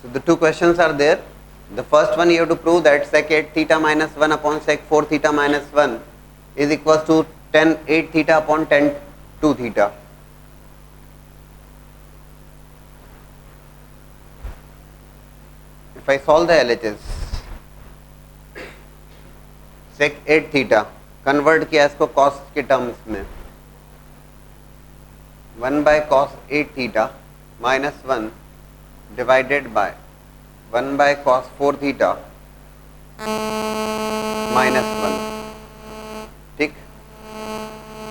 So the two questions are there. The first one, you have to prove that sec 8 theta minus 1 upon sec 4 theta minus 1 is equals to tan 8 theta upon tan 2 theta. If I solve the LHS, sec 8 theta convert किया इसको cos के terms में, 1 bye cos 8 theta minus 1 divided by 1 by cos 4 theta minus 1. ठीक,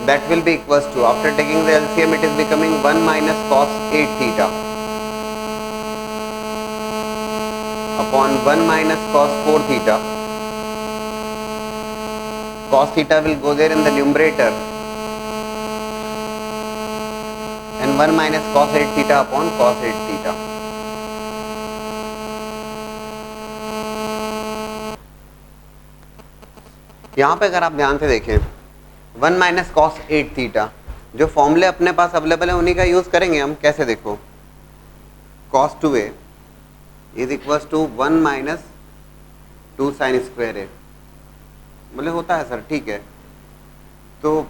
that will be equals to, after taking the LCM, it is becoming 1 minus cos 8 theta upon 1 minus cos 4 theta. Cos theta will go there in the numerator and 1 minus cos 8 theta upon cos 8 theta. यहाँ पे अगर आप ध्यान से देखें 1 minus cos 8 theta, जो फॉर्मूले अपने पास अवेलेबल है उन्हीं का यूज करेंगे हम. कैसे देखो, cos 2a is equals to 1 minus 2 sine square A. बोले होता है सर, ठीक है, तो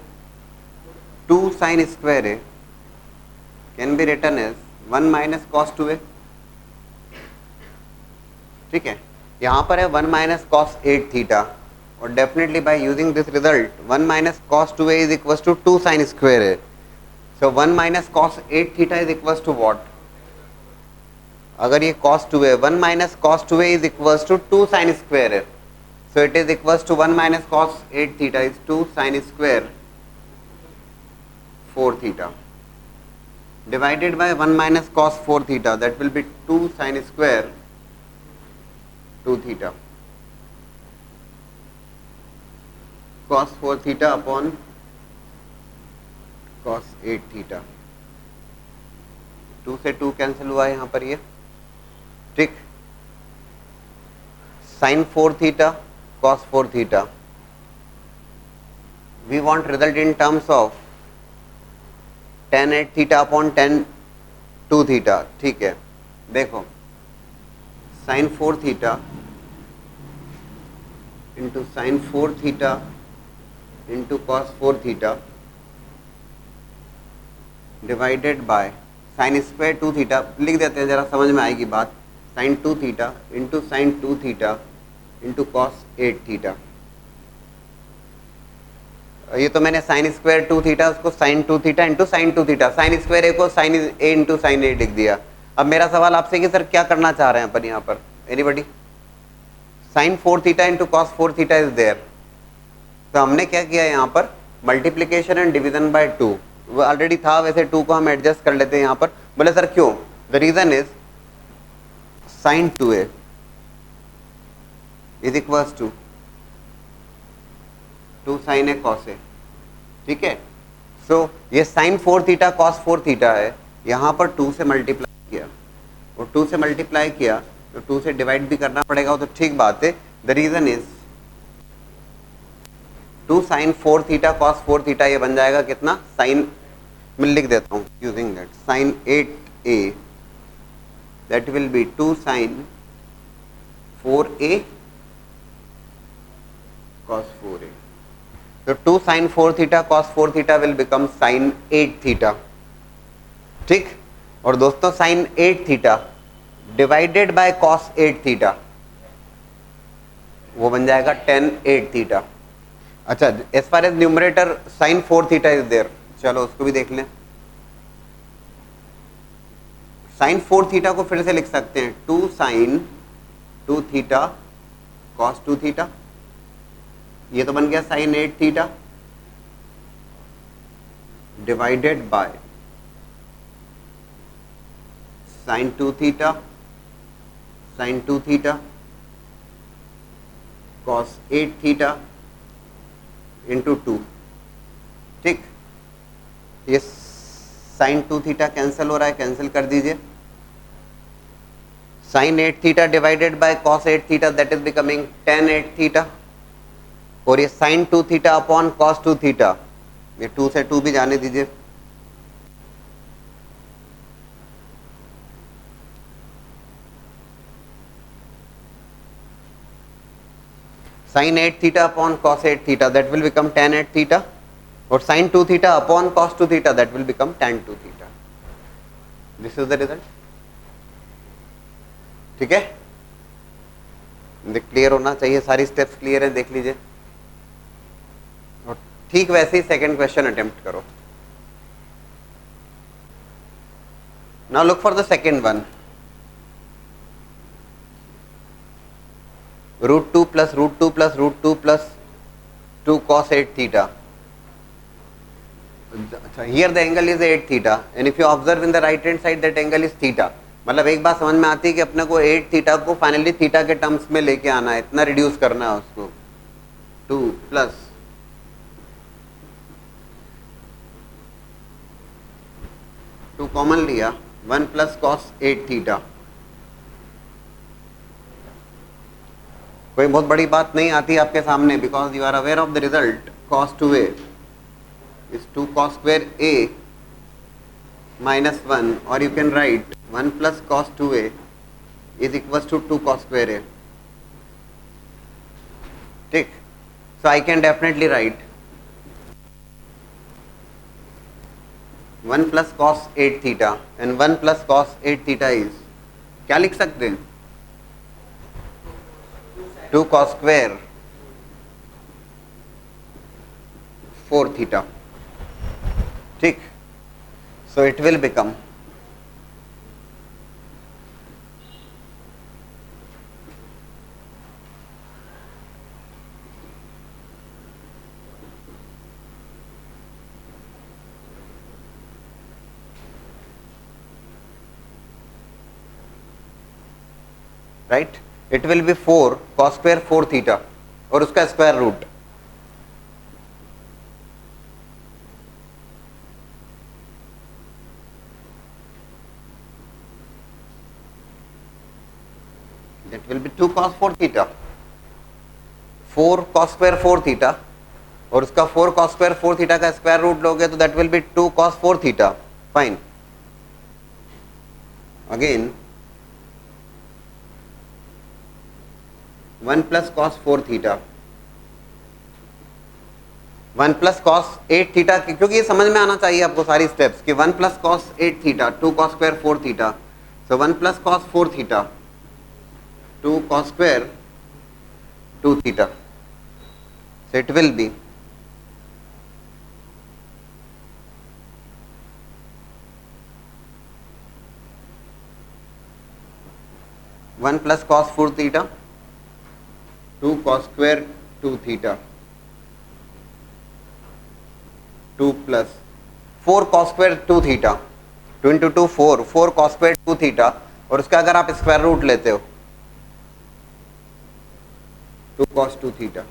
2 sine square A can be written as 1 minus cos 2a. ठीक है, यहाँ पर है 1 माइनस कॉस 8 थीटा, और definitely by using this result 1 minus cos 2a is equals to 2 sine square A. So 1 minus cos 8 theta is equals to what? अगर ये cos 2a, 1 minus cos 2a is equals to 2 sine square है. So it is equals to 1 minus cos 8 theta is 2 sine square 4 theta divided by 1 minus cos 4 theta, that will be 2 sine square 2 theta cos 4 theta upon cos 8 theta. 2 से 2 cancel हुआ है यहाँ पर ये. ठीक, sine 4 theta cos 4 theta. We want result in terms of tan 8 theta upon tan 2 theta. ठीक है, देखो sine 4 theta into sine 4 theta into cos 4 theta divided by sine square 2 theta. लिख देते हैं, जरा समझ में आएगी बात. Sine 2 theta into sine 2 theta into cos 8 theta. ये तो मैंने साइन स्क्वायर 2 थीटा उसको sign 2 theta into sine 2 theta, sine square A को sine A into sine A लिख दिया. अब मेरा सवाल आपसे कि सर क्या करना चाह रहे हैं अपन यहाँ पर? Anybody? Sine 4 theta into cos 4 theta is there. तो हमने क्या किया यहाँ पर? Multiplication and division by 2. वो ऑलरेडी था, वैसे 2 को हम एडजस्ट कर लेते हैं यहाँ पर. बोले सर क्यों? The reason is sine 2a is equals to 2 sine A cos A. ठीक है, सो ये साइन 4 थीटा कॉस 4 थीटा है, यहाँ पर 2 से मल्टीप्लाई किया, और 2 से मल्टीप्लाई किया तो 2 से डिवाइड भी करना पड़ेगा, तो ठीक बात है. The reason is 2 sine 4 theta cos 4 theta, ये बन जाएगा कितना? साइन, मैं लिख देता हूँ using that, sine 8a that will be 2 sin 4a cos 4a. So 2 sin 4 theta cos 4 theta will become sin 8 theta. ठीक, और दोस्तों sin 8 theta divided by cos 8 theta वो बन जाएगा tan 8 theta. अच्छा, as far as numerator sin 4 theta is there, चलो उसको भी देख लें. साइन 4 थीटा को फिर से लिख सकते हैं 2 साइन 2 थीटा कॉस 2 थीटा. ये तो बन गया sine 8 theta divided by sine 2 theta sine 2 theta cos 8 theta into 2. ठीक, ये साइन 2 थीटा कैंसिल हो रहा है, कैंसिल कर दीजिए. Sine 8 theta divided by cos 8 theta, that is becoming tan 8 theta. और ये sine 2 theta upon cos 2 theta, ये 2 से 2 भी जाने दीजिए. sin 8 theta upon cos 8 theta, that will become tan 8 theta, or sin 2 theta upon cos 2 theta, that will become tan 2 theta. This is the result. ठीक है, clear होना चाहिए, सारी स्टेप्स क्लियर है, देख लीजिए. और ठीक वैसे ही सेकंड क्वेश्चन अटेम्प्ट करो. Now look for the second one. Root 2 plus root 2 plus root 2 plus 2 cos 8 theta. Here the angle is 8 theta, and if you observe in the right hand side that angle is theta. मतलब एक बात समझ में आती है कि अपने को 8 थीटा को फाइनली थीटा के टर्म्स में लेके आना है, इतना रिड्यूस करना है उसको. 2 प्लस 2 कॉमन लिया, 1 प्लस cos 8 थीटा. कोई बहुत बड़ी बात नहीं आती आपके सामने, because you are aware of the result. cos 2a is 2 cos square a minus 1, or you can write 1 plus cos 2a is equals to 2 cos square a. ठीक, so I can definitely write 1 plus cos 8 theta and 1 plus cos 8 theta is, क्या लिख सकते हैं, 2 cos square 4 theta. ठीक, so it will become right, it will be 4 cos square 4 theta और उसका square root. That will be 2 cos 4 theta. 4 cos square 4 theta और उसका 4 cos square 4 theta का स्क्वायर रूट लोगे तो that will be 2 cos 4 theta. Fine. Again 1 plus cos 4 theta, 1 plus cos 8 theta, क्योंकि ये समझ में आना चाहिए आपको सारी स्टेप्स कि 1 plus cos 8 theta 2 cos square 4 theta, so 1 plus cos 4 theta 2 cos square 2 theta, so it will be 1 plus cos 4 theta 2 cos square 2 theta 2 plus 4 cos square 2 theta, 2 into 2 4, 4 cos square 2 theta और उसका अगर आप square root लेते हो 2 cos 2 theta,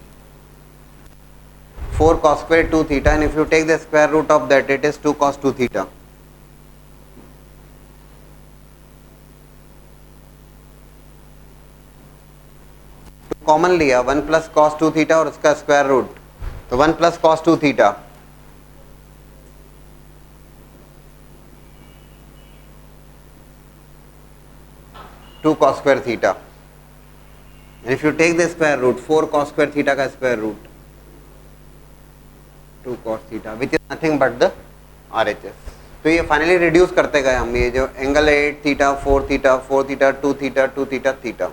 4 cos square 2 theta, and if you take the square root of that it is 2 cos 2 theta. Common लिया 1 plus cos 2 theta और उसका square root, तो 1 plus cos 2 theta, two cos square theta, and if you take the square root 4 cos square theta का square root 2 cos theta, which is nothing but the RHS. तो ये finally reduce करते गए हम, ये जो angle है 8 theta 4 theta 4 theta 2 theta 2 theta theta.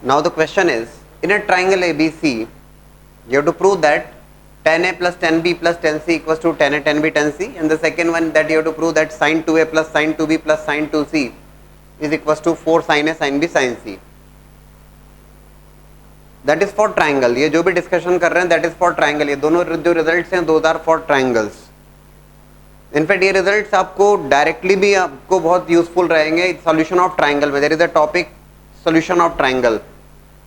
Now the question is, in a triangle ABC, you have to prove that tan A plus tan B plus tan C equals to tan A tan B tan C, and the second one that you have to prove that sin 2A plus sin 2B plus sin 2C is equals to 4 sin A sin B sin C. That is for triangle. ये जो भी discussion कर रहे हैं that is for triangle. ये दोनों जो results हैं those are for triangles. In fact ये रिजल्ट्स आपको डायरेक्टली भी आपको बहुत यूजफुल रहेंगे सॉल्यूशन ऑफ ट्राइंगल में. There is a topic solution of triangle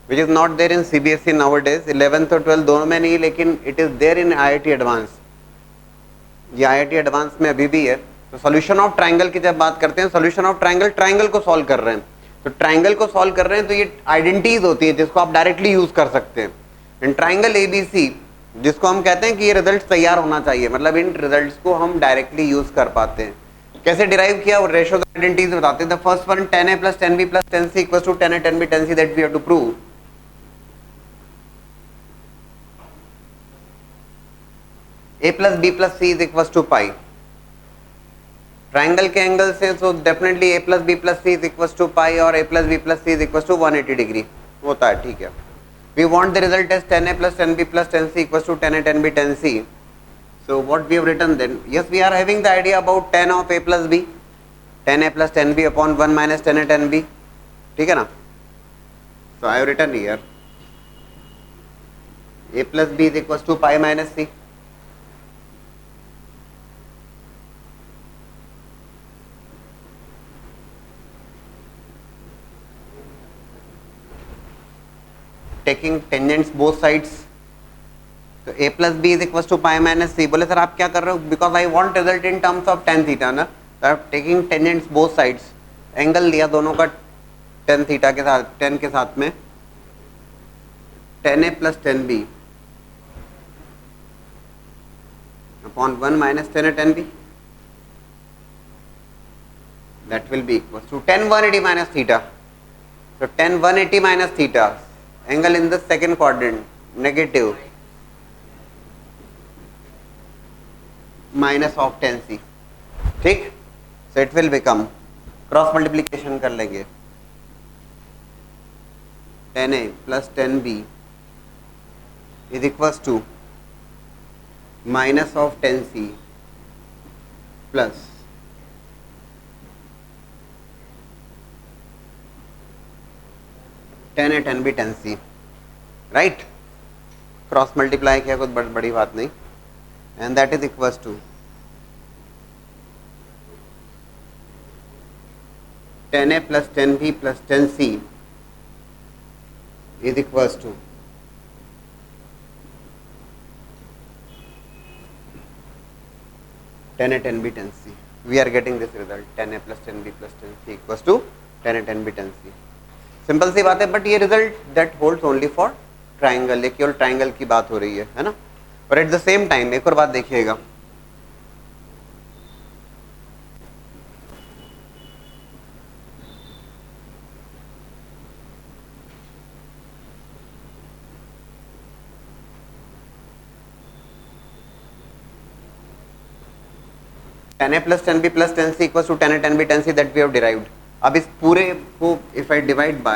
which is not there in CBSE nowadays, 11th और 12th दोनों में नहीं, लेकिन it is there in IIT advance. ये IIT एडवांस में अभी भी है. तो सॉल्यूशन ऑफ ट्राइंगल की जब बात करते हैं, सॉल्यूशन ऑफ ट्राइंगल, ट्राइंगल को सॉल्व कर रहे हैं, तो ट्राइंगल को सॉल्व कर रहे हैं तो ये आइडेंटिटीज होती है जिसको आप डायरेक्टली यूज कर सकते हैं. इन ट्राइंगल ABC जिसको हम कहते हैं कि ये रिजल्ट तैयार होना चाहिए, मतलब इन रिजल्ट्स को हम डायरेक्टली यूज कर पाते हैं. कैसे डिराइव किया, वो रेशियोज आइडेंटिटीज बताते हैं। The first one 10a plus 10b plus 10c equals to 10a 10b 10c that we have to prove. a plus b plus c is equals to pi. Triangle के angle से तो definitely a plus b plus c is equals to pi और a plus b plus c is equals to 180 degree होता है, ठीक है। We want the result as 10a plus 10b plus 10c equals to 10a 10b 10c. So what we have written then? Yes, we are having the idea about 10 of a plus b, 10a plus 10b upon 1 minus 10a 10b, ठीक है ना। So I have written here a plus b is equals to pi minus c. Taking tangents both sides, तो a plus b is equals to pi minus c. बोले sir आप क्या कर रहे हो, because I want result in terms of tan theta ना, taking tangents both sides, angle लिया दोनों का tan थीटा के साथ, tan के साथ में, tan a plus tan b upon 1 minus tan a tan b, that will be equals to tan 180 minus theta. So tan 180 minus theta, angle in the second quadrant, negative, minus of tan c, ठीक। So it will become, cross multiplication कर लेंगे, tan a plus tan b is equals to minus of tan c plus tan a tan b tan c, right. Cross multiply किया, कुछ बड़ी बात नहीं, and that is equals to tan a plus tan b plus tan c is equals to tan a tan b tan c. We are getting this result, tan a plus tan b plus tan c equals to tan a tan b tan c. Simple सी बात है, but ये result that holds only for triangle, ये केवल triangle की बात हो रही है ना। और एट द सेम टाइम एक और बात देखिएगा, tan a plus tan b plus tan c equals to tan a tan b tan c that we have derived. अब इस पूरे को if I divide by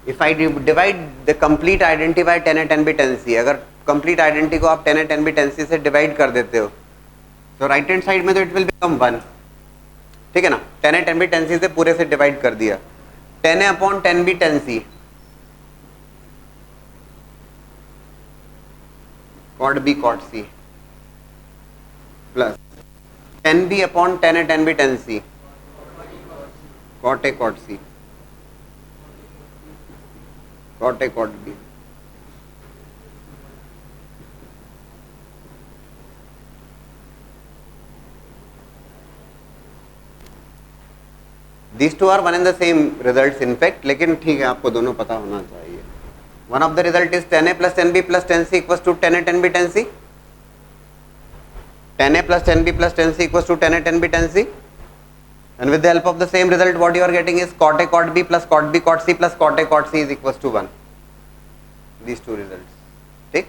if I divide the complete identity by tan a tan b tan c, अगर complete identity को आप tan a tan b tan c से divide कर देते हो तो राइट हैंड साइड में तो it will become 1, ठीक है ना। tan a tan b tan c से पूरे से डिवाइड कर दिया, tan a upon tan b tan c cot b cot c plus tan b upon tan a tan b tan c cot a cot c cot a cot b. These two are one and the same results in fact, लेकिन ठीक है आपको दोनों पता होना चाहिए। One of the result is tan a plus tan b plus tan c equals to tan a tan b tan c. Tan a plus tan b plus tan c equals to tan a tan b tan c. And with the help of the same result, what you are getting is cot a cot b plus cot b cot c plus cot a cot c is equals to 1. These two results. ठीक?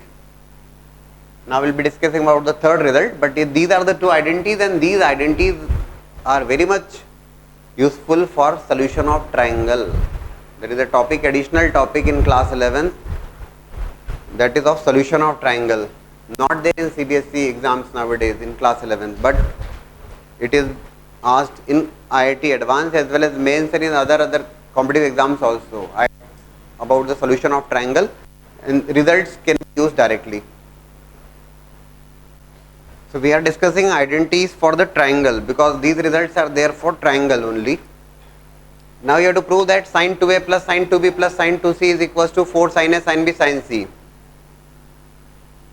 Now we'll be discussing about the third result, but these are the two identities, and these identities are very much useful for solution of triangle. There is a topic, additional topic in class 11, that is of solution of triangle. Not there in CBSE exams nowadays in class 11, but it is asked in IIT Advanced as well as mains and in other competitive exams also about the solution of triangle, and results can be used directly. So we are discussing identities for the triangle because these results are there for triangle only. Now you have to prove that sin 2a plus sin 2b plus sin 2c is equals to 4 sin a sin b sin c.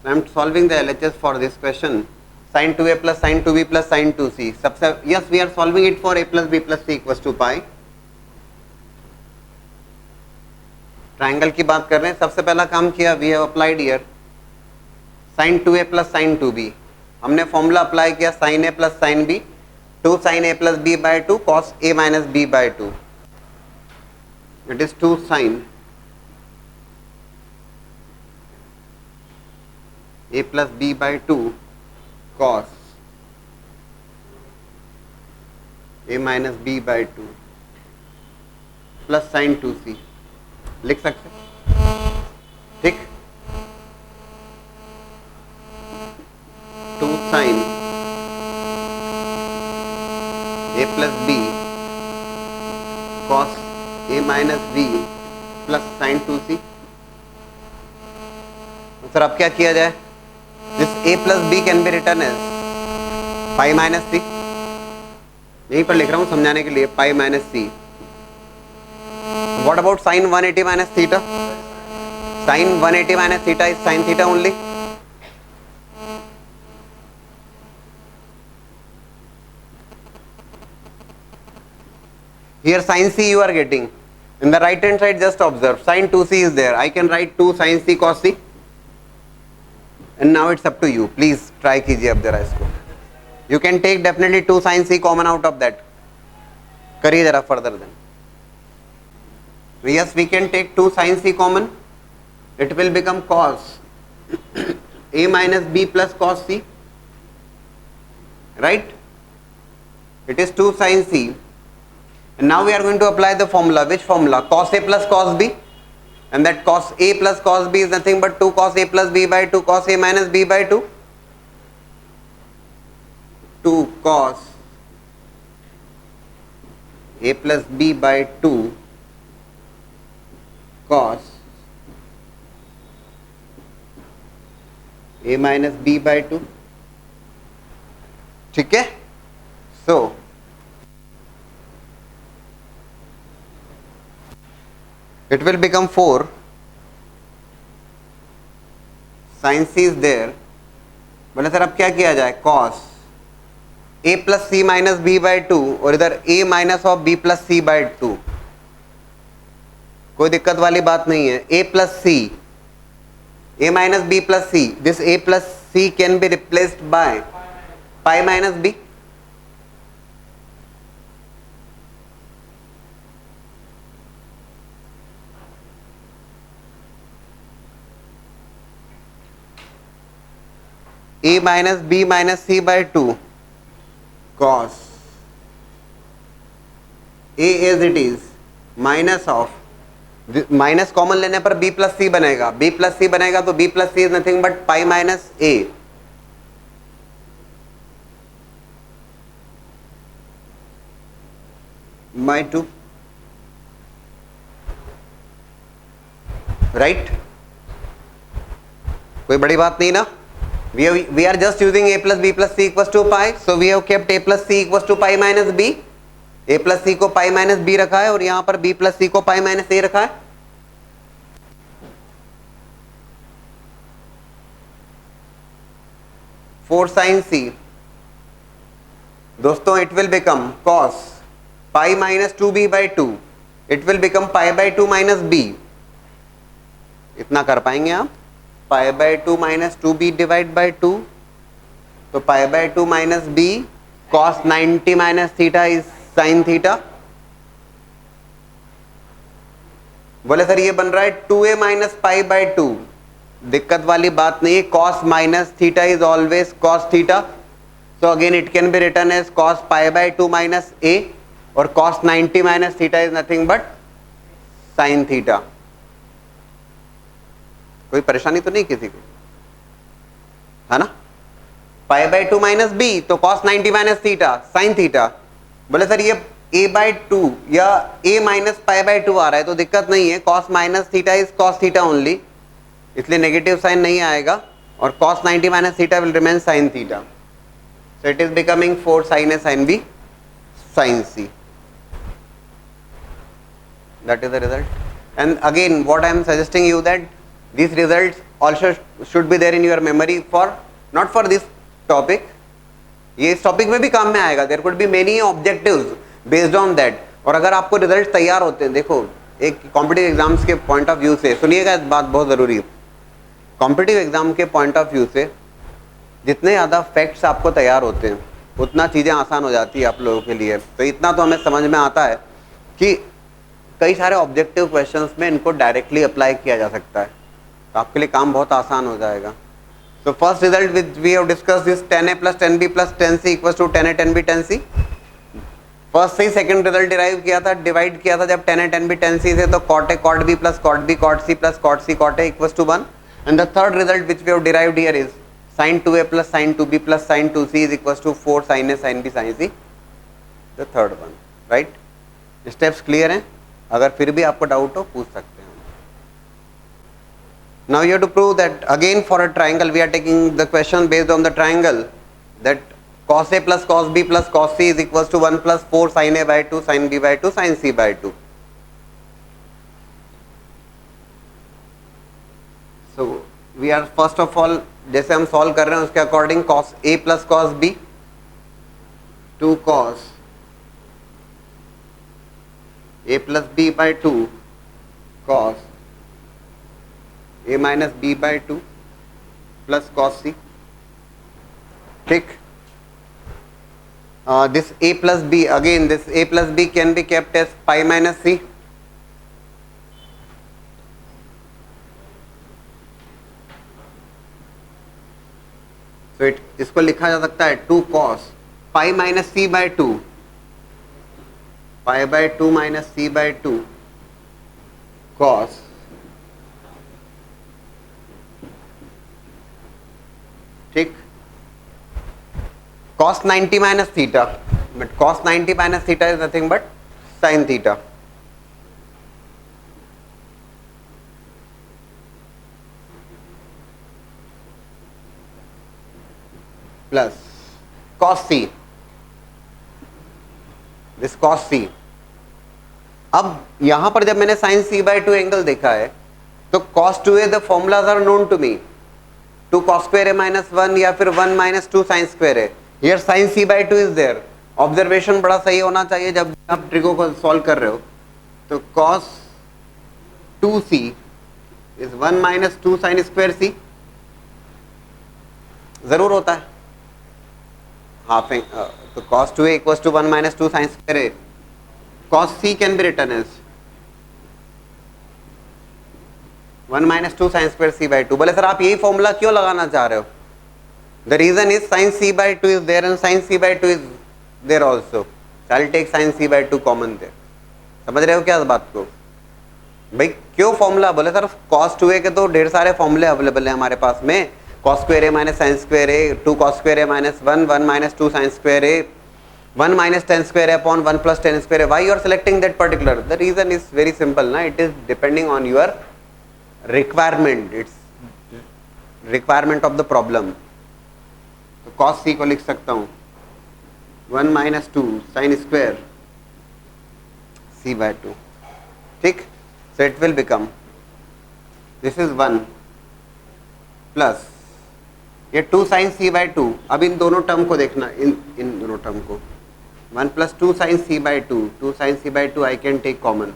I am solving the LHS for this question. Sin 2a plus sin 2b plus sin 2c. Yes, we are solving it for a plus b plus c equals to pi. Triangle की बात कर रहे हैं, सबसे पहला काम किया, we have applied here sin 2a plus sin 2b। हमने फॉर्मूला अप्लाई किया sin a plus sin b, 2 sin a plus b by 2 cos a minus b by 2, it is 2 sin a plus b by 2 cos a minus b by 2 plus sin 2c लिख सकते, ठीक। 2 sin a plus b cos a minus b plus sin 2c। Sir अब क्या किया जाए? This a plus b can be written as pi minus c, यहीं पर लिख रहा हूं समझाने के लिए, pi minus c। What about sin 180 minus theta? Sin 180 minus theta is sin theta only. Here sin c you are getting. In the right hand side just observe, sin 2c is there. I can write 2 sin c cos c. And now it's up to you. Please try कीजिए अब जरा इसको. You can take definitely 2 sin c common out of that. करिए जरा further then. Yes, we can take 2 sin c common. It will become cos a minus b plus cos c. Right? It is 2 sin c. And now we are going to apply the formula. Which formula? Cos a plus cos b. And that cos a plus cos b is nothing but 2 cos a plus b by 2 cos a minus b by 2. 2 cos a plus b by 2 cos a minus b by 2, ठीक है। So it will become 4 sin c is there। बोले sir अब क्या किया जाए? cos a plus C minus B by 2 और इधर a minus of b plus C by 2, कोई दिक्कत वाली बात नहीं है। a plus C, a minus b plus C, this a plus C can be replaced by pi minus b। a minus b minus C by 2 cos a as it is minus of, minus common लेने पर b plus सी बनेगा, b plus सी बनेगा तो b plus C is nothing but pi minus a। By 2, right? कोई बड़ी बात नहीं ना। We are just using a plus b plus c equals to pi, so we have kept a plus c equals to pi minus b। a plus c को pi minus b रखा है और यहाँ पर b plus c को pi minus a रखा है। Four sin c, दोस्तों it will become cos pi minus 2b by 2, it will become pi by 2 minus b। इतना कर पाएंगे आप? पाई by 2 minus 2b divide by 2, तो पाई by 2 minus b cos 90 minus theta is sine theta. बोले sir ये बन रहा है 2a माइनस पाई बाय 2, दिक्कत वाली बात नहीं है। cos minus theta is always cos theta, so again it can be written as cos pi by 2 minus a और cos 90 minus theta is nothing but sine theta. कोई परेशानी तो नहीं किसी को, है ना? पाई बाय 2 माइनस बी तो cos 90 minus theta sine theta. बोले सर ये a बाय 2 या a माइनस पाई बाय 2 आ रहा है तो दिक्कत नहीं है, cos minus theta is cos theta only, इसलिए नेगेटिव साइन नहीं आएगा और cos 90 minus theta will remain sine theta. So it is becoming 4 sin a sin b sin c। That is the result. And again what I am suggesting you that these results also should be there in your memory for not for this topic, ये इस topic में भी काम में आएगा। There could be many objectives based on that। और अगर आपको रिजल्ट तैयार होते हैं, देखो एक कॉम्पिटिटिव एग्जाम्स के पॉइंट ऑफ व्यू से सुनिएगा, इस बात बहुत ज़रूरी है। कॉम्पिटिटिव एग्जाम के पॉइंट ऑफ व्यू से जितने ज़्यादा फैक्ट्स आपको तैयार होते हैं उतना चीज़ें आसान हो जाती है आप लोगों के लिए। तो इतना तो हमें समझ में आता है कि कई सारे ऑब्जेक्टिव क्वेश्चंस में इनको डायरेक्टली अप्लाई किया जा सकता है, तो आपके लिए काम बहुत आसान हो जाएगा। So first result which we have discussed is 10a plus 10b plus 10c equals to 10a 10b 10c। First से ही सेकंड रिजल्ट डिराइव किया था, डिवाइड किया था जब 10a 10b 10c से, तो cot a cot b plus cot b cot c plus cot c cot a equals to 1। and the third result which we have derived here is sin 2a plus sin 2b plus sin 2c is equals to 4 sin a sin b sin c, the third one, right? Steps clear हैं? अगर फिर भी आपको doubt हो पूछ सकते हैं। Now you have to prove that again for a triangle we are taking the question based on the triangle that cos a plus cos b plus cos c is equals to 1 plus 4 sin a by 2 sin b by 2 sin c by 2। So we are first of all जैसे हम solve कर रहे हैं उसके according cos a plus cos b 2 cos a plus b by 2 cos a minus b by 2 plus cos c, ठीक। This a plus b, again this a plus b can be kept as pi minus c, so इसको लिखा जा सकता है 2 cos pi minus c by 2 pi by 2 minus c by 2 cos, ठीक। cos 90 minus theta, but cos 90 minus theta is nothing but sin theta, plus cos c, this cos c। अब यहां पर जब मैंने sin c by 2 एंगल देखा है तो cos 2a the formulas are known to me, 2 cos square a minus 1 या फिर 1 minus 2 sin square a। Here sin c by 2 is there। Observation बड़ा सही होना चाहिए जब आप ट्रिको को सॉल्व कर रहे हो। तो cos 2c is 1 minus 2 sin square c, जरूर होता है हाफ। तो cos 2a equals to 1 minus 2 sin square a। cos c can be written as 1 minus 2 sin square c by 2। बोले सर आप यही फॉर्मूला क्यों लगाना चाह रहे हो? The reason is sin c by 2 is there and sin c by 2 is there also, so I'll take sin c by 2 common there। समझ रहे हो क्या इस बात को? भाई क्यों फॉर्मूला? बोले सर cos 2a के तो ढेर सारे फॉर्मूले अवेलेबल है हमारे पास में, cos square a minus sin square a, 2 cos square a minus 1, 1 minus 2 sin square a, 1 minus tan square a upon 1 plus tan square a। why you are selecting that particular? The reason is very simple ना, it is depending on your requirement, it's requirement of the problem। तो cos c को लिख सकता हूँ 1 minus 2 sin square c by 2, ठीक। so it will become this is 1 plus ये 2 sin c by 2। अब इन दोनों टर्म को देखना, इन दोनों टर्म को 1 plus 2 sin c by 2, 2 sin c by 2 I can take common,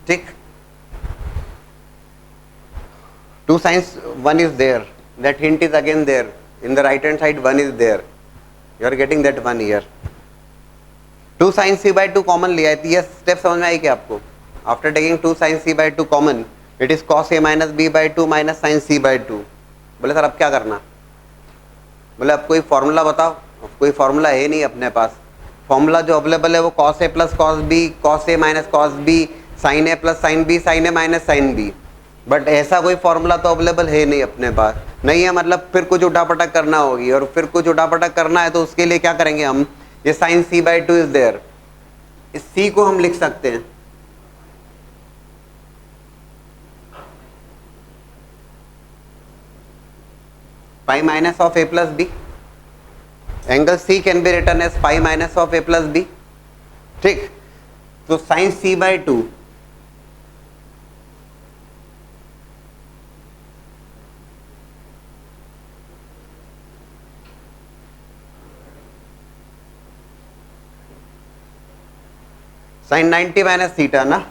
ठीक। 2 sin 1 is there, that hint is again there in the right hand side, 1 is there, you are getting that 1 here। 2 sin c by 2 common लिया है, ये step समझ में आई क्या आपको? After taking 2 sin c by 2 common it is cos a minus b by 2 minus sin c by 2। बोले sir अब क्या करना? बोले अब कोई फॉर्मूला बताओ। अब कोई फॉर्मूला है नहीं अपने पास, फॉर्मूला जो अवेलेबल है वो cos a plus cos b, cos a minus cos b, sin a plus sin b, sin a minus sin b। But ऐसा कोई फॉर्मूला तो अवेलेबल है नहीं अपने पास, नहीं है मतलब फिर कुछ उठापटक करना होगी, और फिर कुछ उठापटक करना है तो उसके लिए क्या करेंगे हम? ये sin c by 2 is there, इस c को हम लिख सकते हैं pi minus of a plus b। Angle c can be written as pi minus of a plus b, ठीक। तो sin c by 2 sine 90 minus theta ना,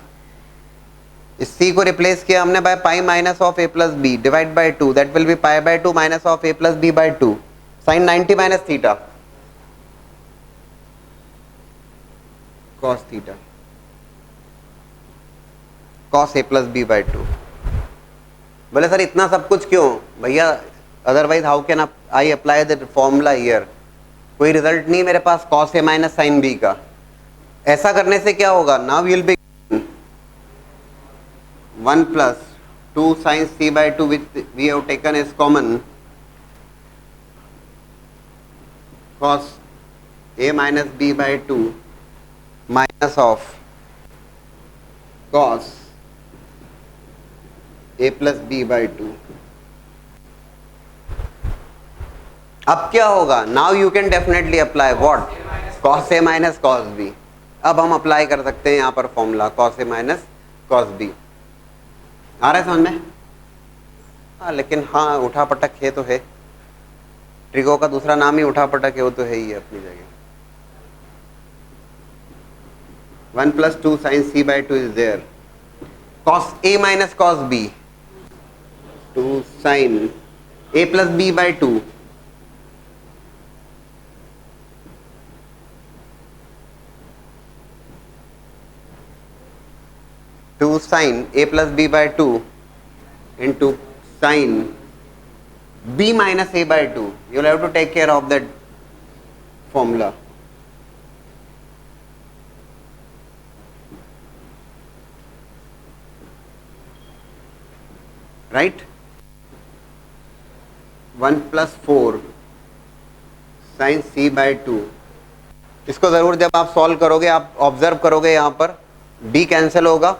इस c को रिप्लेस किया हमने by pi minus of a plus b divide by 2, that will be pi by 2 minus of a plus b by 2, sine 90 minus theta cos theta cos a plus b by 2। बोले sir इतना सब कुछ क्यों भैया, otherwise how can I apply the formula here, कोई result नहीं मेरे पास cos a minus sine b का। ऐसा करने से क्या होगा, now will be 1 plus 2 sin c by 2 which we have taken as common, cos a minus b by 2 minus of cos a plus b by 2। अब क्या होगा, now you can definitely apply what, cos a minus cos b। अब हम apply कर सकते हैं यहाँ पर formula cos a minus cos b। आ रहा है समझ में? हाँ, लेकिन हाँ उठा पटक है तो है, ट्रिगो का दूसरा नाम ही उठा पटक है, वो तो है ही अपनी जगह। 1 plus 2 sin c by 2 is there, cos a minus cos b, 2 sin a plus b by 2, two sine a plus b by 2 into sin b minus a by 2, you will have to take care of that formula, right? 1 plus 4 sin c by 2, इसको जरूर जब आप solve करोगे आप observe करोगे यहाँ पर b cancel होगा,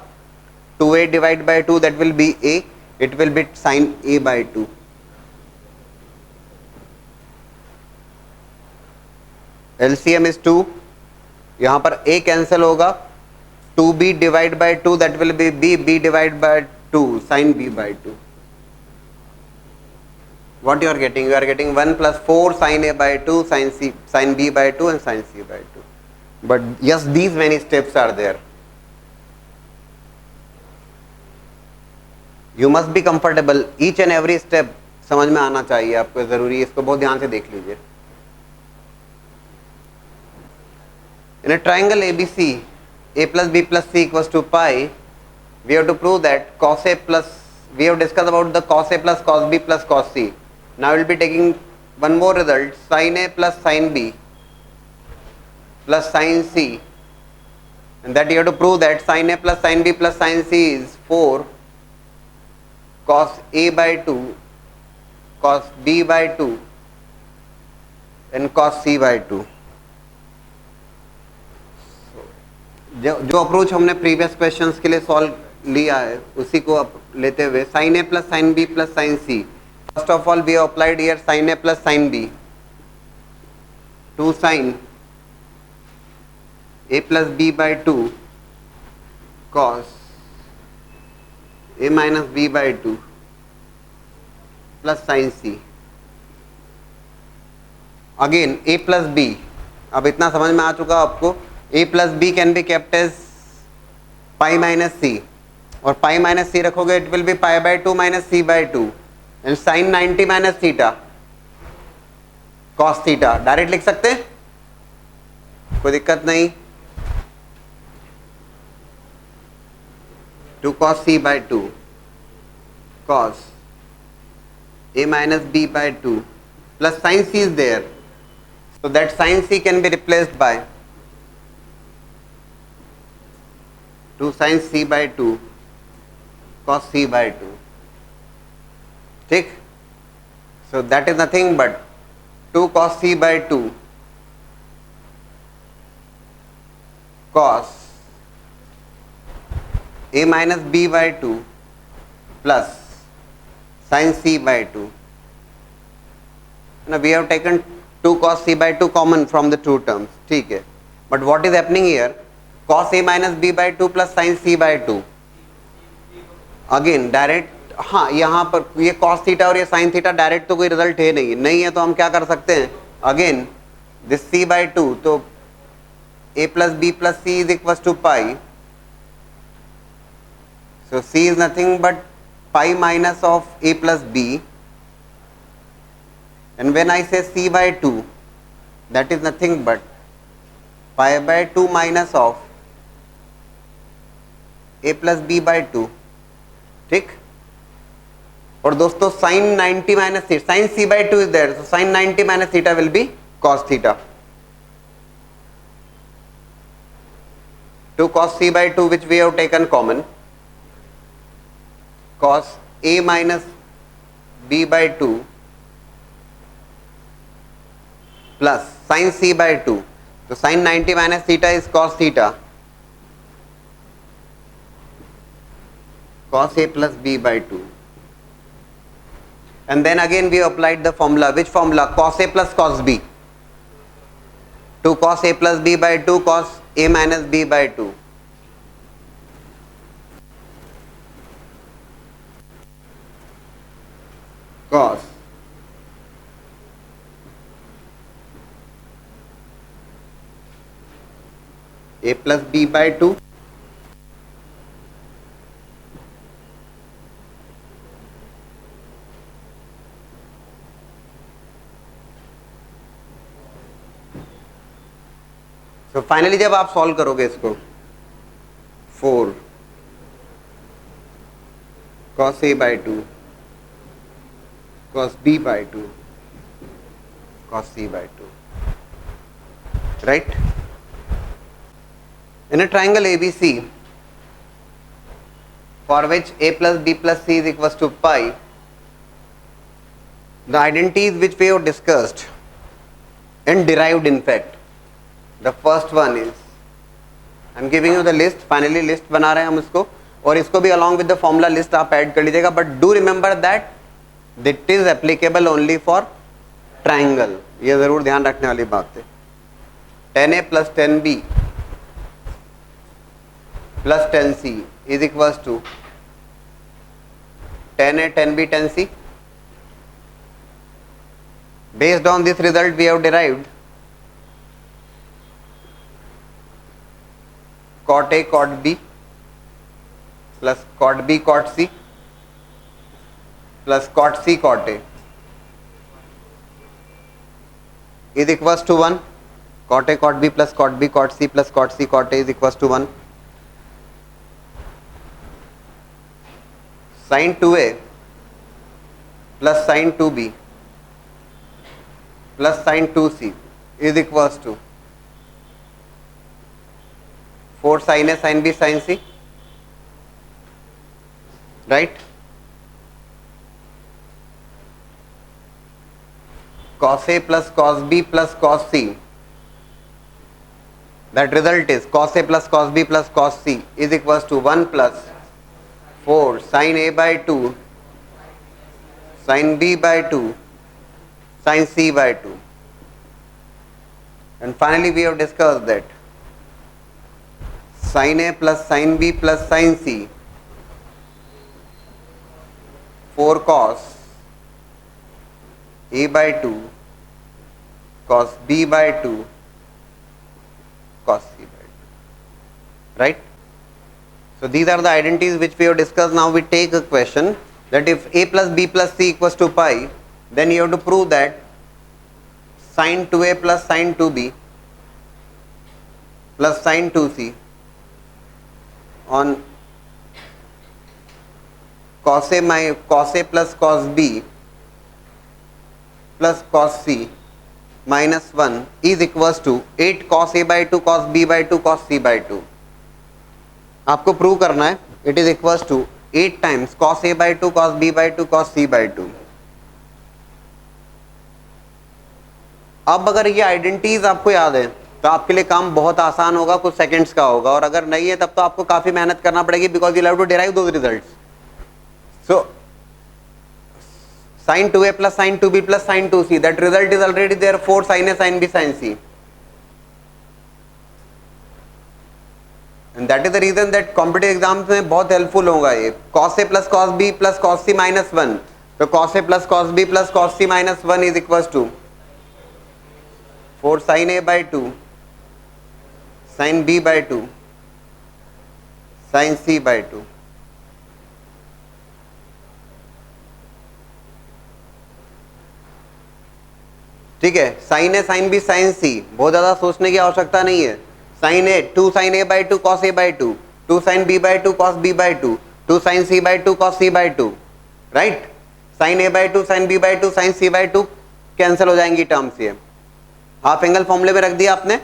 2a divided by 2 that will be a, it will be sin a by 2, LCM is 2, यहाँ पर a कैंसिल होगा, 2b divided by 2 that will be b divided by 2 sin b by 2। what you are getting, you are getting 1 plus 4 sin a by 2 sin b by 2 and sin c by 2, but yes, these many steps are there, you must be comfortable, each and every step समझ में आना चाहिए आपको, जरूरी है, इसको बहुत ध्यान से देख लीजिए। In a triangle ABC, a plus b plus c equals to pi, we have to prove that cos a plus, we have discussed about the cos a plus cos b plus cos c, now we will be taking one more result, sin a plus sin b plus sin c, and that you have to prove that sin a plus sin b plus sin c is 4 cos a by 2 cos b by 2 and cos c by 2। जो approach हमने previous questions के लिए solve लिया है उसी को अब लेते हुए sin a plus sin b plus sin c, first of all we have applied here sin a plus sin b, 2 sin a plus b by 2 cos a minus b by 2 plus sin c, again a plus b, अब इतना समझ में आ चुका आपको, a plus b can be kept as pi minus c, और pi minus c रखोगे it will be pi by 2 minus c by 2 and sin 90 minus theta cos theta, direct लिख सकते हैं, कोई दिक्कत नहीं, 2 cos c by 2 cos a minus b by 2 plus sin c is there, so that sin c can be replaced by 2 sin c by 2 cos c by 2, ठीक, so that is nothing but 2 cos c by 2 cos a minus b by 2 plus sin c by 2, now we have taken 2 cos c by 2 common from the two terms, ठीक है, but what is happening here, cos a minus b by 2 plus sin c by 2, again direct, हाँ यहाँ पर ये cos theta और ये sin theta direct तो कोई रिजल्ट है नहीं है तो हम क्या कर सकते हैं, अगेन दिस c by 2, तो a plus b plus c is equals to pi. So c is nothing but pi minus of a plus b, and when I say c by 2, that is nothing but pi by 2 minus of a plus b by 2. ठीक. और दोस्तों sin 90 minus theta, sin c by 2 is there, so sin 90 minus theta will be cos theta. To cos c by 2, which we have taken common, cos a minus b by 2 plus sin c by 2. So sin 90 minus theta is cos theta, cos a plus b by 2. And then again we applied the formula. Which formula? Cos a plus cos b. To cos a plus b by 2, cos a minus b by 2. Cos a plus b by 2 तो finally जब आप solve करोगे इसको, 4 cos a by 2 cos b by 2 cos c by 2, right? In a triangle ABC, for which a plus b plus c is equals to pi, the identities which we have discussed and derived, in fact, the first one is, I am giving you the list. Finally list बना रहे हैं हम इसको, और इसको भी along with the formula list आप add कर लीजिएगा. But do remember that it is applicable only for triangle. ये जरूर ध्यान रखने वाली बात है. 10a plus 10b plus 10c is equals to 10a 10b 10c. Based on this result we have derived cot a cot b plus cot b cot c plus cot c cot a is equals to 1. Cot a cot b plus cot b cot c plus cot c cot a is equals to 1. Sin 2a plus sin 2b plus sin 2c is equals to 4 sin a sin b sin c, right? Cos a plus cos b plus cos c, that result is cos a plus cos b plus cos c is equals to 1 plus 4 sin a by 2 sin b by 2 sin c by 2. And finally we have discussed that sin a plus sin b plus sin c, 4 cos a by 2 cos b by 2 cos c by 2, right? So these are the identities which we have discussed. Now we take a question that if a plus b plus c equals to pi, then you have to prove that sin 2a plus sin 2b plus sin 2c on cos a plus cos b plus cos c minus 1 is equals to 8 cos a by 2 cos b by 2 cos c by 2. आपको prove करना है it is equals to 8 times cos a by 2 cos b by 2 cos c by 2. अब अगर ये identities आपको याद है तो आपके लिए काम बहुत आसान होगा, कुछ सेकंड्स का होगा, और अगर नहीं है तब तो आपको काफी मेहनत करना पड़ेगी because you have to derive those results. So sin 2a plus sin 2b plus sin 2c, that result is already there, 4 sin a sin b sin c, and that is the reason that competitive exams में बहुत helpful होगा ये. cos a plus cos b plus cos c minus 1, तो cos a plus cos b plus cos c minus 1 is equals to 4 sin a by 2 sine B by two sine C by two. ठीक है, sine a sine b sine c, बहुत ज्यादा सोचने की आवश्यकता नहीं है। Sine a two sine A by two cos A by two, two sine B by two cos B by two, two sine C by two cos C by two, right. Sine A by two sine B by two sine C by two cancel हो जाएंगी terms ये, half angle फॉर्मूले में रख दिया आपने।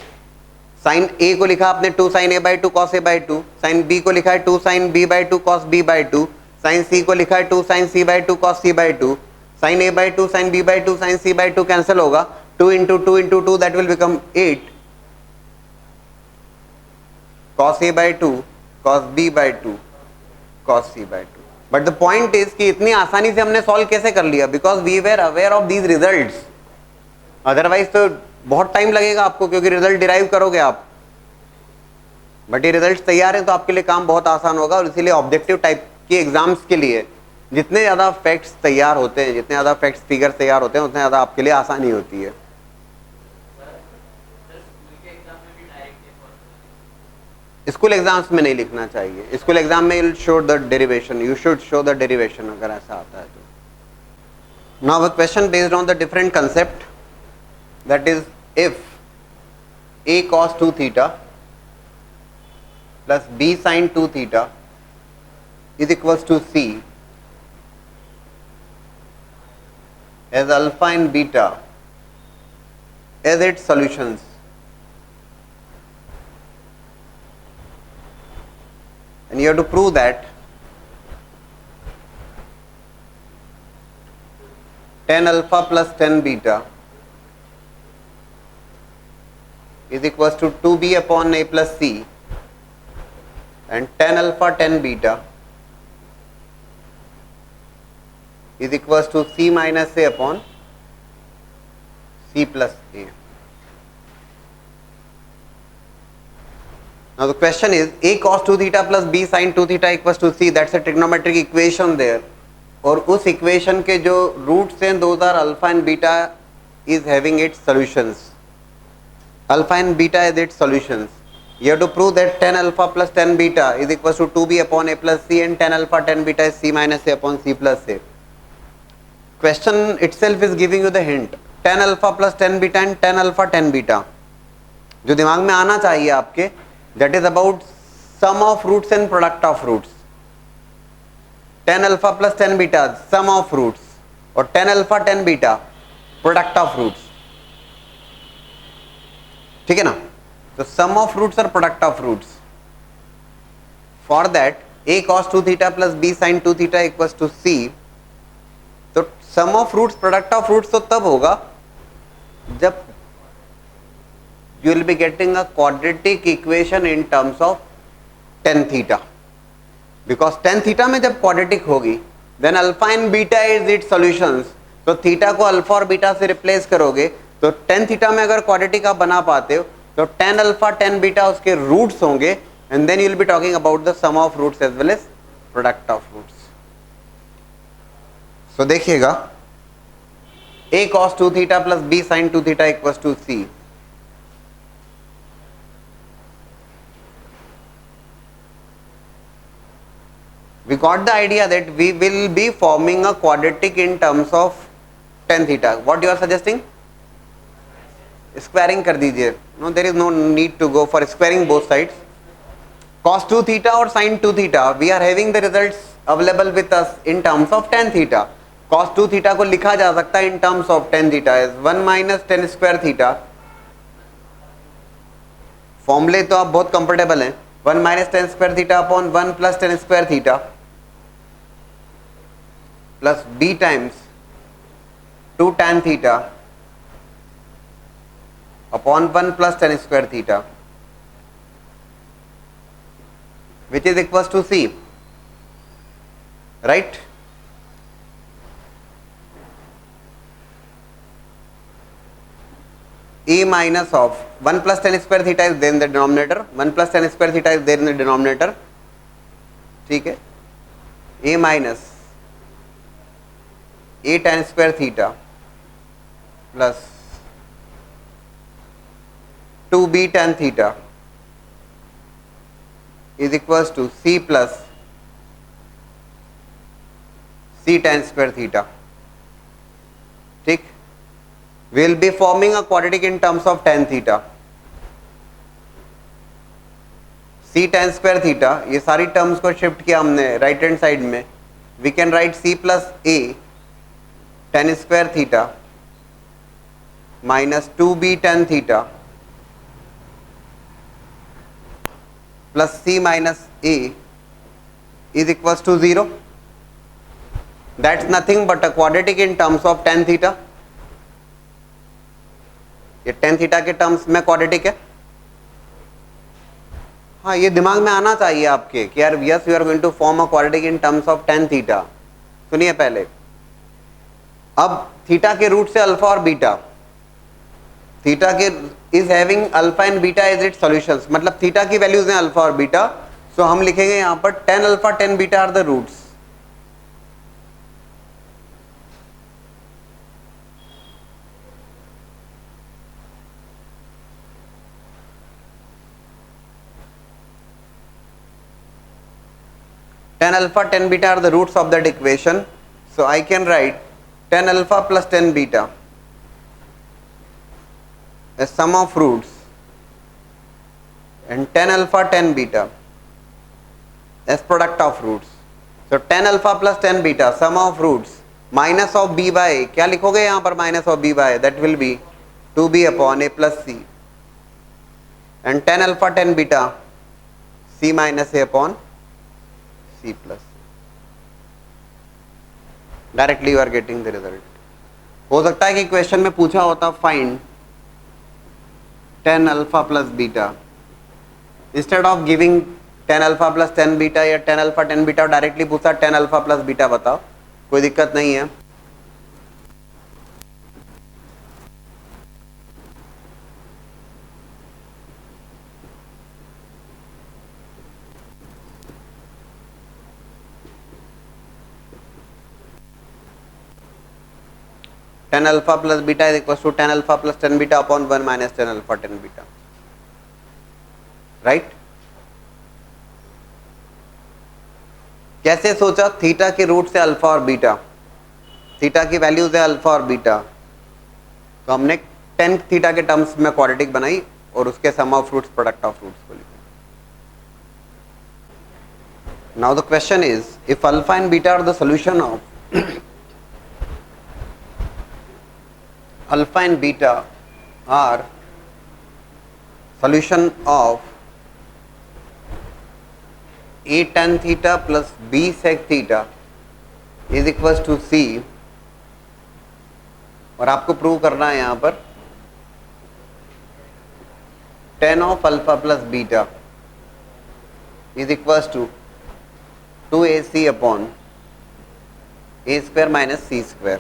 Sign ए को लिखा आपने two sine A by two cos A by two, sine B को लिखा है two sine B by two cos B by two, sine C को लिखा है two sine C by two cos C by two, sine A by two sine B by two sine C by two cancel होगा, 2 into 2 into 2 that will become 8 cos a by 2 cos b by 2 cos c by 2। But the point is कि इतनी आसानी से हमने solve कैसे कर लिया, because we were aware of these results. Otherwise तो बहुत टाइम लगेगा आपको, क्योंकि रिजल्ट डिराइव करोगे आप, बट ये रिजल्ट तैयार है तो आपके लिए काम बहुत आसान होगा। और इसीलिए ऑब्जेक्टिव टाइप के एग्जाम्स के लिए जितने ज्यादा फैक्ट्स तैयार होते हैं, जितने ज्यादा फैक्ट्स फिगर तैयार होते हैं, उतने ज्यादा आपके लिए आसानी होती है। स्कूल एग्जाम्स में नहीं लिखना चाहिए, स्कूल एग्जाम में you show the derivation, you should show the derivation अगर ऐसा आता है तो। Now a question based on the different concept, that is if a cos 2 theta plus b sin 2 theta is equals to c as alpha and beta as its solutions, and you have to prove that tan alpha plus tan beta is equals to 2b upon a plus c, and tan alpha tan beta is equals to c minus a upon c plus a. Now the question is a cos 2 theta plus b sin 2 theta equals to c, that's a trigonometric equation there, और उस equation के जो roots हैं those are alpha and beta is having its solutions, alpha and beta is its solutions. You have to prove that tan alpha plus tan beta is equals to 2b upon a plus c, and tan alpha tan beta is c minus a upon c plus a. Question itself is giving you the hint, tan alpha plus tan beta and tan alpha tan beta जो दिमाग में आना चाहिए आपके, that is about sum of roots and product of roots. tan alpha plus tan beta sum of roots, और tan alpha tan beta product of roots, ठीक है ना। तो sum of roots और product of roots, for that a cos 2 theta plus b sin 2 theta equals to c, तो sum of roots product of roots तो तब होगा जब you will be getting a quadratic equation in terms of tan theta, because tan theta में जब quadratic होगी then alpha and beta is its solutions, तो theta को alpha और beta से replace करोगे तो tan theta में अगर quadratic आप बना पाते हो तो tan alpha tan beta उसके roots होंगे, and then you will be talking about the sum of roots as well as product of roots. So देखिएगा a cos 2 theta plus b sin 2 theta equals to c, we got the idea that we will be forming a quadratic in terms of tan theta. What you are suggesting? Squaring कर दीजिए, no, there is no need to go for squaring both sides. Cos 2 theta और sin 2 theta, we are having the results available with us in terms of tan theta. Cos 2 theta को लिखा जा सकता है in terms of tan theta as 1 minus tan square theta. फॉर्मूले तो आप बहुत कंफर्टेबल हैं, 1 minus tan square theta upon 1 plus tan square theta plus b times 2 tan theta upon 1 plus tan square theta, which is equals to c, right? A minus of 1 plus tan square theta is there in the denominator, 1 plus tan square theta is there in the denominator, ठीक है। A minus a tan square theta plus 2b tan theta is equals to c plus c tan square theta. ठीक, will be forming a quadratic in terms of tan theta. C tan square theta, ये सारी terms को shift किया हमने right hand side में. We can write c plus a tan square theta minus 2b tan theta plus C minus a is equals to 0. That's nothing but a quadratic in terms of tan theta. ये tan theta के terms में quadratic है. हाँ, ये दिमाग में आना चाहिए आपके कि यार yes we are going to form a quadratic in terms of tan theta. सुनिए पहले, अब थीटा के रूट से अल्फा और बीटा, थीटा के is having alpha and beta as it solutions, मतलब थीटा की वैल्यूज हैं अल्फा और बीटा. सो हम लिखेंगे यहां पर tan alpha tan beta are the roots. tan alpha tan beta are the roots of that equation. So I can write tan alpha plus tan beta as sum of roots and tan alpha tan beta as product of roots. So tan alpha plus tan beta sum of roots minus of b by a, क्या लिखोगे यहाँ पर minus of b by a, that will be 2b upon a plus c, and tan alpha tan beta c minus a upon C plus. Directly you are getting the result. हो सकता है कि question में पूछा होता find tan alpha plus beta, instead of giving tan alpha plus tan beta या tan alpha tan beta directly पूछा tan alpha plus beta बताओ, कोई दिक्कत नहीं है. tan alpha plus beta is equals to tan alpha plus tan beta upon 1 minus tan alpha tan beta, right? कैसे सोचा? Theta के रूट से अल्फा और बीटा, थीटा की वैल्यूज है अल्फा और बीटा, तो हमने tan थीटा के टर्म्स में क्वाड्रेटिक बनाई और उसके sum of roots product of roots को लिखा. Now the question is if alpha and beta are the solution of alpha and beta are solution of a tan theta plus b sec theta is equals to c, और आपको prove करना है यहां पर tan of alpha plus beta is equals to 2ac upon a square minus c square.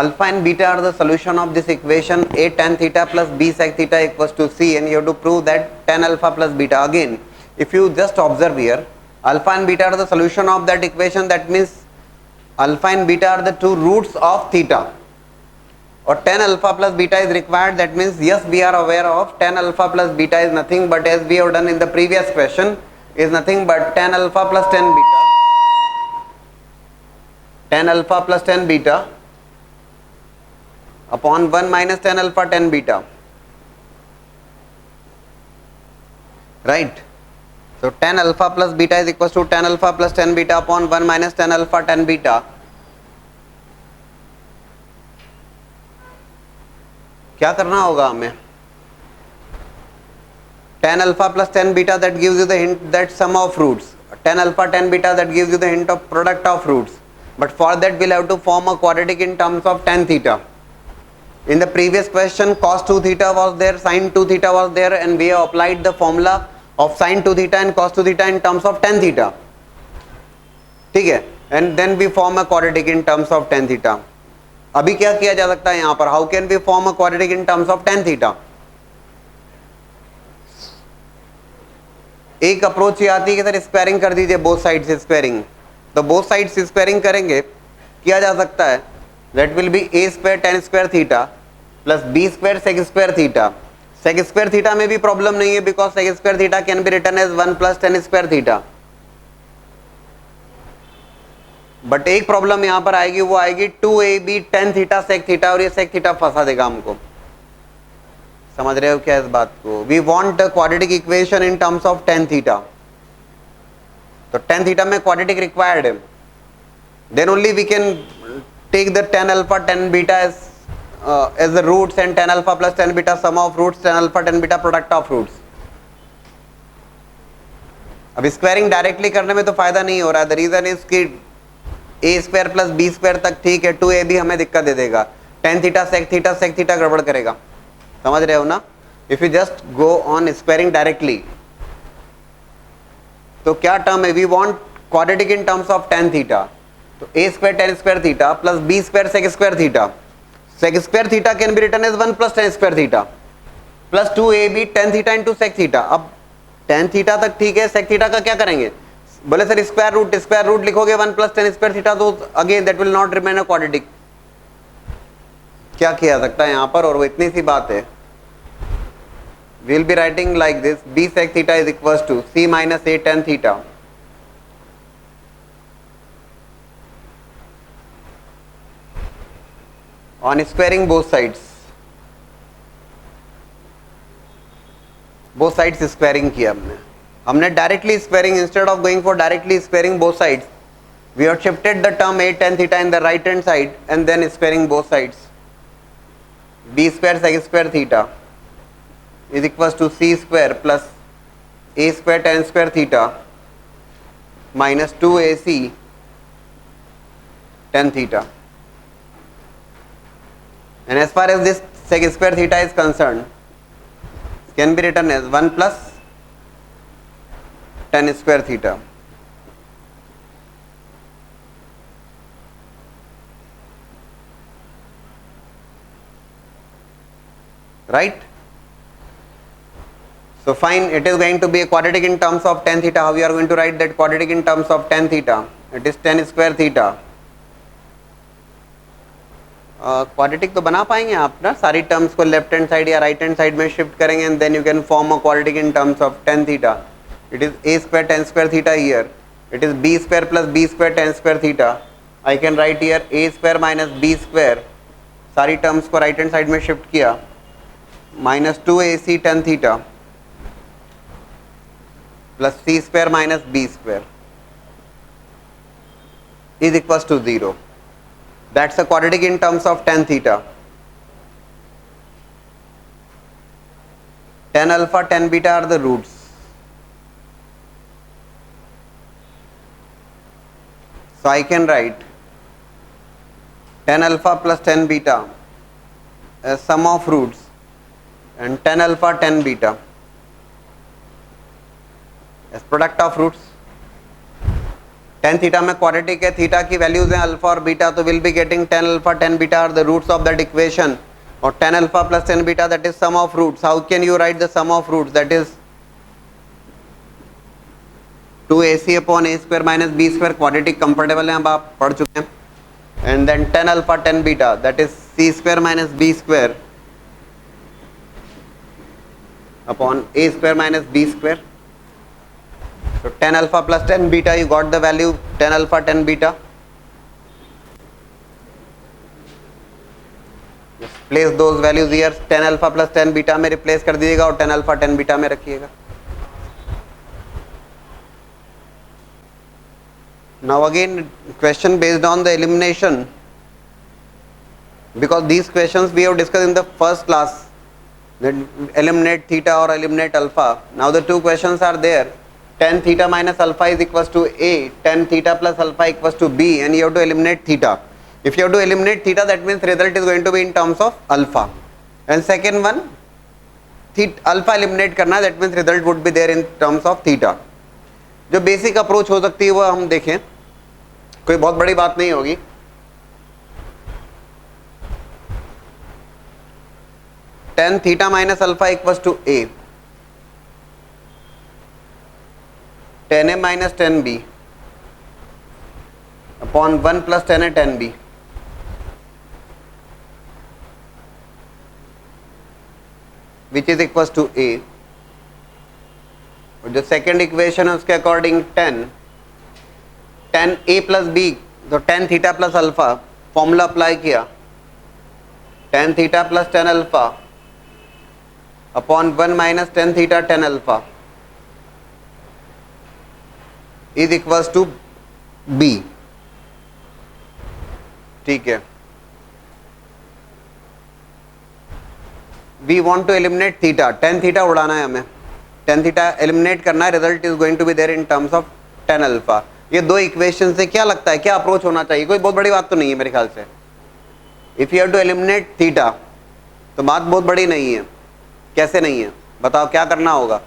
Alpha and beta are the solution of this equation a tan theta plus b sec theta equals to c, and you have to prove that tan alpha plus beta. Again, if you just observe here, alpha and beta are the solution of that equation, that means alpha and beta are the two roots of theta, or tan alpha plus beta is required. That means yes, we are aware of tan alpha plus beta is nothing but, as we have done in the previous question, is nothing but tan alpha plus tan beta, tan alpha plus tan beta upon 1 minus tan alpha tan beta, right? So tan alpha plus beta is equals to tan alpha plus tan beta upon 1 minus tan alpha tan beta. क्या करना होगा हमें? tan alpha plus tan beta that gives you the hint that sum of roots, tan alpha tan beta that gives you the hint of product of roots, but for that we'll have to form a quadratic in terms of tan theta. In the previous question cos 2 theta was there, sin 2 theta was there, and we have applied the formula of sin 2 theta and cos 2 theta in terms of tan theta. ठीक है, and then we form a quadratic in terms of tan theta. अभी क्या किया जा सकता है यहाँ पर? How can we form a quadratic in terms of tan theta? एक अप्रोच ये आती है कि सर स्क्वायरिंग कर दीजिए, बोथ साइड से स्क्वायरिंग. तो बोथ साइड से स्क्वायरिंग करेंगे, किया जा सकता है, that will be a square tan square theta plus b square sec square theta. Sec square theta में भी प्रॉब्लम नहीं है, because sec square theta can be written as 1 plus tan square theta. But एक problem यहां पर आएगी, वो आएगी 2ab tan theta sec theta, और ये सेक थीटा फंसा देगा हमको। समझ रहे हो क्या इस बात को? We want the quadratic equation in terms of tan theta, तो tan थीटा में क्वाड्रेटिक रिक्वायर्ड है, then only we can take the tan alpha tan beta as the roots and tan alpha plus tan beta sum of roots, tan alpha tan beta product of roots। अब squaring directly करने में तो फायदा नहीं हो रहा है, the reason is कि ए स्क्वायर प्लस बी स्क्वायर तक ठीक है, 2ab हमें दिक्कत दे देगा, tan थीटा सेक थीटा गड़बड़ करेगा। समझ रहे हो ना? If you just go on squaring directly, तो क्या टर्म है, we want quadratic in terms of tan theta, तो a square tan square theta plus b square sec square theta, sec square theta can be written as 1 plus tan square theta plus 2ab tan theta into sec theta. अब tan theta तक ठीक है, sec theta का क्या करेंगे? बोले sir square root लिखोगे 1 plus tan square theta, तो again that will not remain a quadratic. क्या किया सकता है यहां पर? और वो इतनी सी बात है, we will be writing like this, b sec theta is equals to c minus a tan theta on squaring both sides squaring किया हमने directly squaring, instead of going for directly squaring both sides, we have shifted the term a tan theta in the right hand side and then squaring both sides. b square sec square theta is equals to c square plus a square tan square theta minus 2ac tan theta. And as far as this sec square theta is concerned, can be written as 1 plus tan square theta। Right? So fine, it is going to be a quadratic in terms of tan theta. How we are going to write that quadratic in terms of tan theta? It is tan square theta। Quadratic तो बना पाएंगे आप ना, सारी terms को left hand side या right hand side में shift करेंगे and then you can form a quadratic in terms of tan theta. It is a square tan square theta here, it is b square plus b square tan square theta. I can write here a square minus b square, सारी terms को right hand side में shift किया, minus 2ac tan theta plus c square minus b square is equals to 0। That's a quadratic in terms of tan theta। Tan alpha, tan beta are the roots। So I can write tan alpha plus tan beta as sum of roots and tan alpha tan beta as product of roots। tan theta में quadratic है, theta की values हैं alpha और beta, तो will be getting tan alpha tan beta are the roots of that equation, और tan alpha plus tan beta that is sum of roots. How can you write the sum of roots? That is 2ac upon a square minus b square, quadratic comfortable है, अब आप पढ़ चुके हैं, and then tan alpha tan beta that is c square minus b square upon a square minus b square. So tan alpha plus tan beta, you got the value tan alpha tan beta। Just place those values here, tan alpha plus tan beta में replace कर दीजिएगा और tan alpha tan beta में रखिएगा। Now again question based on the elimination, because these questions we have discussed in the first class, that eliminate theta or eliminate alpha। Now the two questions are there, tan theta minus alpha is equals to a, tan theta plus alpha equals to b, and you have to eliminate theta। If you have to eliminate theta, that means result is going to be in terms of alpha, and second one theta alpha eliminate करना, that means result would be there in terms of theta। जो basic approach हो सकती है वो हम देखें, कोई बहुत बड़ी बात नहीं होगी। tan theta minus alpha equals to a, tan a minus tan b upon 1 plus tan a tan b। Which is equals to a, और जो सेकेंड इक्वेशन है उसके according tan a plus b, तो tan theta plus alpha formula apply किया, tan theta plus tan alpha upon 1 minus tan theta tan alpha is equals to b. ठीक है, we want to eliminate theta, tan theta उड़ाना है हमें, tan theta eliminate करना है, result is going to be there in terms of tan alpha. ये दो equation से क्या लगता है क्या अप्रोच होना चाहिए? कोई बहुत बड़ी बात तो नहीं है मेरे ख्याल से। If you have to eliminate theta तो बात बहुत बड़ी नहीं है। कैसे नहीं है बताओ, क्या करना होगा?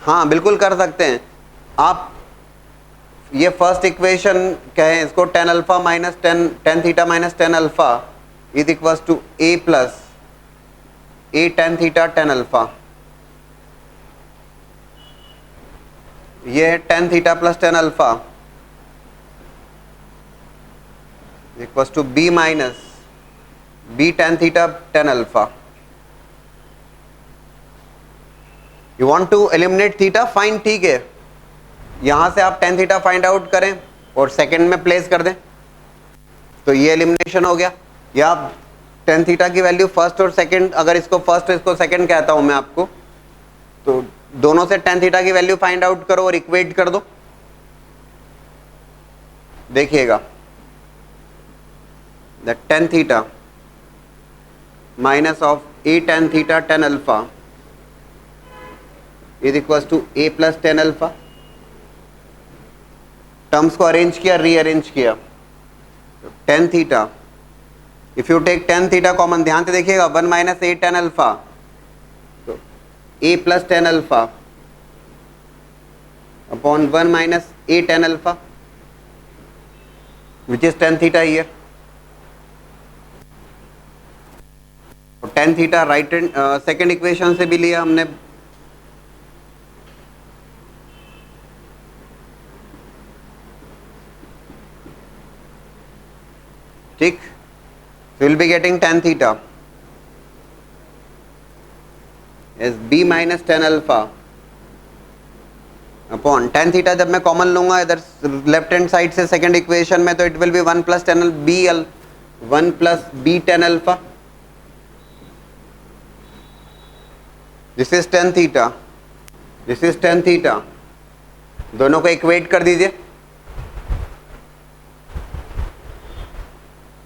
हाँ बिल्कुल कर सकते हैं आप। ये फर्स्ट इक्वेशन कहें इसको, tan alpha minus tan theta minus tan alpha is equals to a plus a tan theta tan alpha. ये tan theta plus tan alpha equals to b minus b tan theta tan alpha. You want to eliminate theta, fine, ठीक है। यहां से आप tan theta find out करें और second में place कर दें तो ये एलिमिनेशन हो गया। या आप टेन थीटा की वैल्यू फर्स्ट और सेकंड, अगर इसको फर्स्ट और इसको सेकंड कहता हूं मैं आपको, तो दोनों से टेन थीटा की वैल्यू फाइंड आउट करो और इक्वेट कर दो। देखिएगा the tan theta minus of a tan theta tan alpha is equals to a plus tan alpha. Terms को अरेंज किया, रीअरेंज किया, tan theta, if you take tan theta common, ध्यान से देखिएगा, one minus a tan alpha, तो a plus tan alpha upon one minus a tan alpha which is tan theta here. Tan theta right hand second equation से भी लिया हमने, ठीक। Will be getting tan theta is b minus tan alpha upon tan theta. जब मैं common लूंगा इधर left hand side से सेकंड इक्वेशन में, तो it will be one plus tan b l, one plus b tan alpha, this is tan theta, this is tan theta. दोनों को equate कर दीजिए,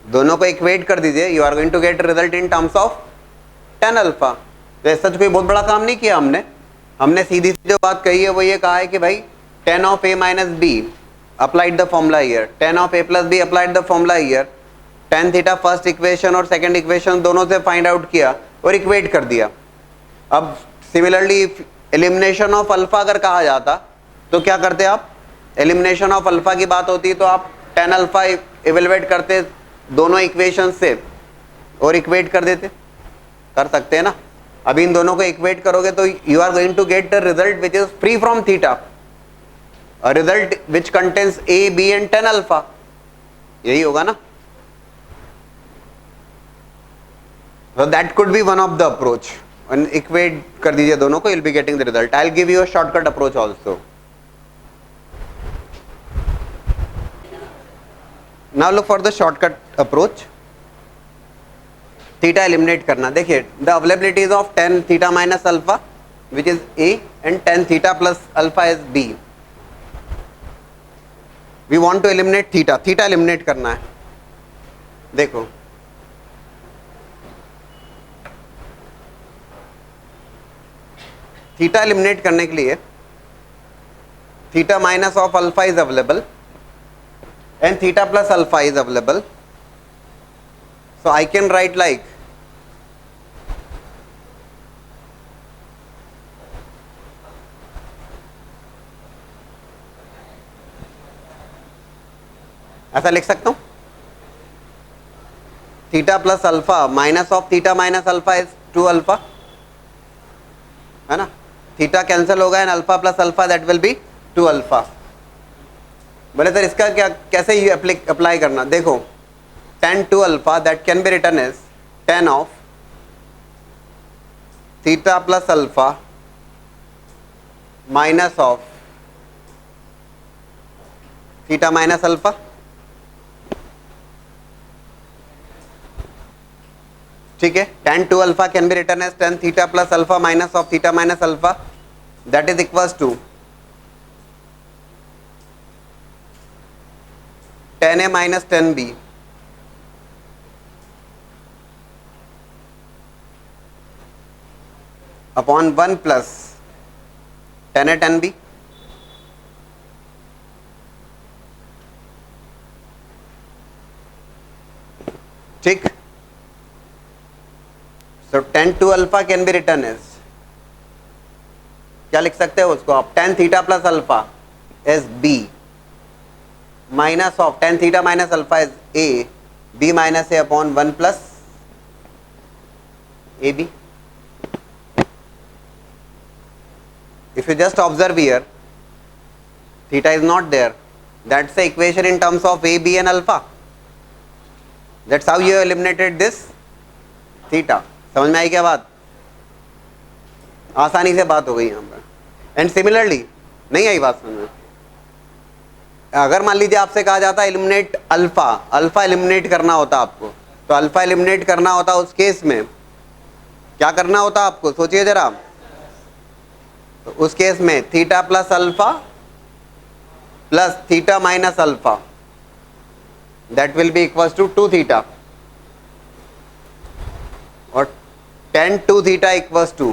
दोनों को इक्वेट कर दीजिए, you are going to get result in terms of tan alpha. तो ऐसा कोई बहुत बड़ा काम नहीं किया हमने सीधी सी जो बात कही है वो ये कहा है कि भाई ten of A minus be applied the formula here, ten of A plus be applied the formula here, tan theta first equation और सेकंड इक्वेशन दोनों से फाइंड आउट किया और इक्वेट कर दिया। अब सिमिलरली एलिमिनेशन ऑफ अल्फा अगर कहा जाता तो क्या करते आप? एलिमिनेशन ऑफ अल्फा की बात होती तो आप टेन अल्फा इवेलुएट करते दोनों इक्वेशन से और इक्वेट कर देते, कर सकते हैं ना। अभी इन दोनों को इक्वेट करोगे तो you are going to get the result which is free from theta, a result which contains a b and tan alpha, यही होगा ना। So that could be one of the approach, and equate कर दीजिए दोनों को, you'll be getting the result. I'll give you a shortcut approach also. Now look for the shortcut approach. Theta eliminate करना, देखिए the availabilities of tan theta minus alpha which is a and tan theta plus alpha is b. We want to eliminate theta, theta eliminate करना है। देखो theta eliminate करने के लिए theta minus of alpha is available and theta plus alpha is available, so I can write like ऐसा लिख सकता हूं, theta plus alpha minus of theta minus alpha is two alpha, है ना। थीटा कैंसिल होगा and alpha plus alpha that will be two alpha. बोले sir इसका क्या कैसे अप्लाई करना? देखो tan two alpha that can be written as tan of theta plus alpha minus of theta minus alpha. ठीक है, tan 2 alpha can be written as tan theta plus alpha minus of theta minus alpha, that is equals to tan A minus tan B upon 1 plus tan A tan B. ठीक, so tan 2 alpha can be written as, क्या लिख सकते हो उसको आप, tan theta plus alpha is B minus of tan theta minus alpha is A, B minus A upon 1 plus AB. If you just observe here, theta is not there, that's the equation in terms of A, B and alpha. That's how you eliminated this theta. समझ में आई क्या बात? आसानी से बात हो गई यहाँ पर. एंड सिमिलरली नहीं आई बात समझ में? अगर मान लीजिए आपसे कहा जाता एलिमिनेट अल्फा, अल्फा एलिमिनेट करना होता आपको, तो अल्फा एलिमिनेट करना होता उस केस में क्या करना होता आपको, सोचिए जरा. तो उस केस में theta plus alpha plus theta minus alpha, that will be equals to 2 theta, or tan 2 theta equals to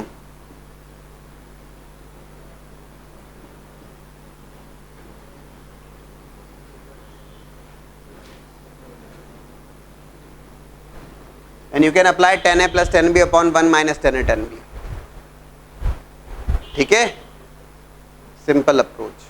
and you can apply tan A plus tan B upon 1 minus tan A tan B. ठीक है, simple approach.